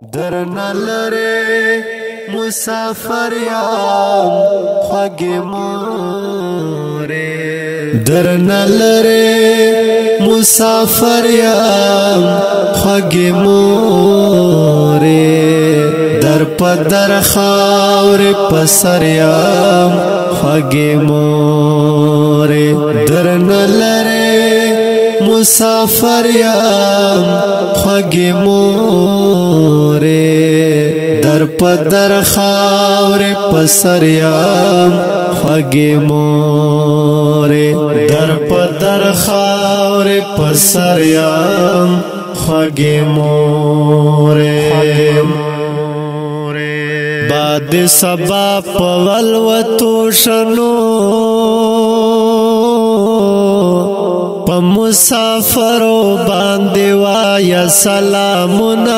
درنا لره مسافر یام خوږی مورې درنا لره مسافر یام خوږی مورې در پدر خاور پسر یام خوږی مورې درنا لره مسافر یام خوږی مورې در پدر خاور پسر یام خوږی مورې در پدر خاور پسر یام خوږی مورې باد سبا پول وتو شنو په مسافرو باندې وایا سلامونه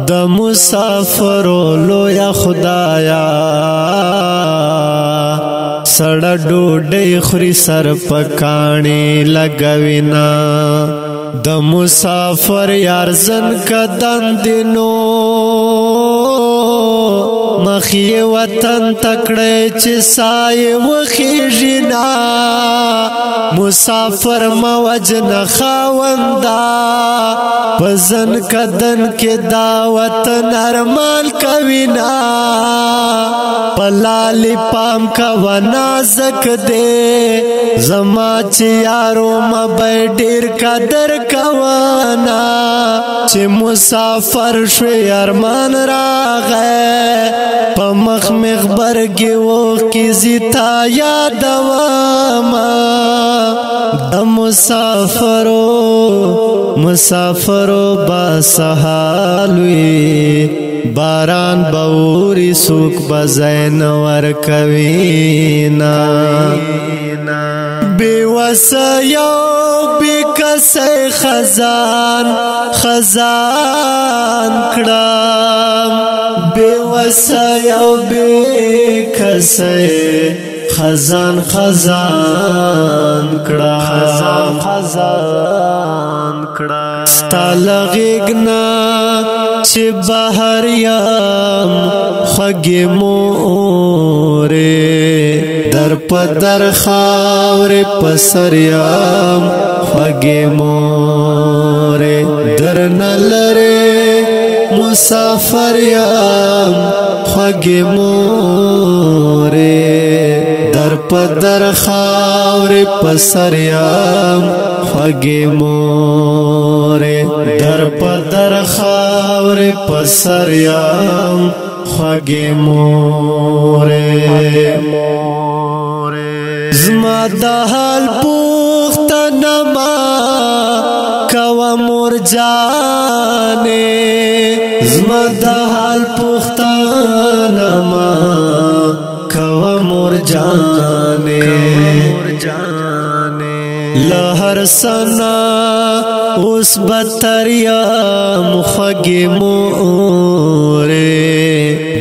د مسافرو لویا خدایا سړه ډوډۍ خوري سر پکاڼي لګوینا د مسافر یار زن کدن دینو مخی وطن تکڑے چی سائے وخیجنا مسافر موجن خاوندا پزن کدن کے دعوت نرمال کوینا پلالی پام کا ونازک دے زما چی یارو مبای ڈیر قدر کوانا چی مسافر شوی ارمان راغے پا مخ مخبرگی ووخ کی زیتا یادواما دا مسافرو با سحالوی باران باوری سوک بزین ورکوینا بی وسیو بی کسی خزان کڑام بی وسیو بی کسی خزان کڑام ستالغیگنا چی بہر یام خوږی مورې در پدر خاور پسر یام خوږی مورې درنا لره مسافر یام خوږی مورې در پدر خاور پسر یام خوږی مورې در پدر خاور پسر یام خوږی مورې زما د حال پوښتنه ما کوه مور جانې زما د حال پوښتنه ما کوه مور جانې لهر سنا اوس بتر یم خوږی مورې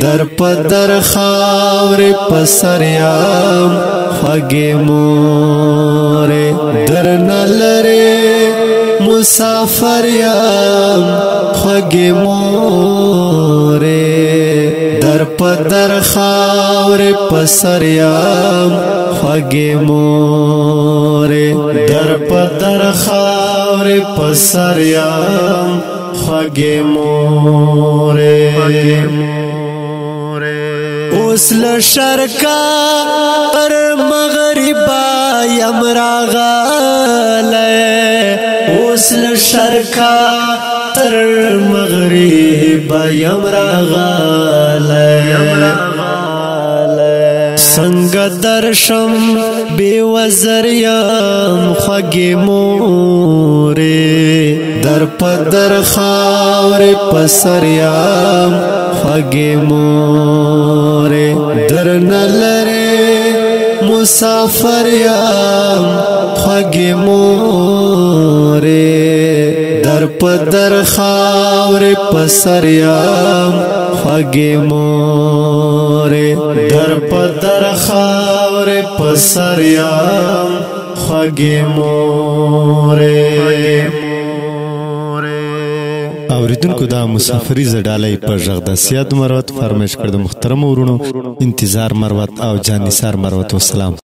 در پدر خاور پسر یم خوږی مورې درنا لره مسافر یم خوږی مورې در پدر خاور پسر یم خوږی مورې در پدر خاور پسر یم خوږی مورې اوس لشرکا پر مغربا یم راغلی اوس لشرکا تر مغربا یم راغلی څنګه درشم بی وزر یم خوږی مورې در پدر خاور پسر یم خوږی مورې درنا لره مسافر یم خوږی مورې در پدر خاور پسر یم خوږی مورې در پدر خاور پسر یم خوږی مورې اوریدونکو دا مسافری زډالۍ په ژغداسیات مروت فرمایش کړ د محترم ورونو انتظار مروت او جان نثار مروت والسلام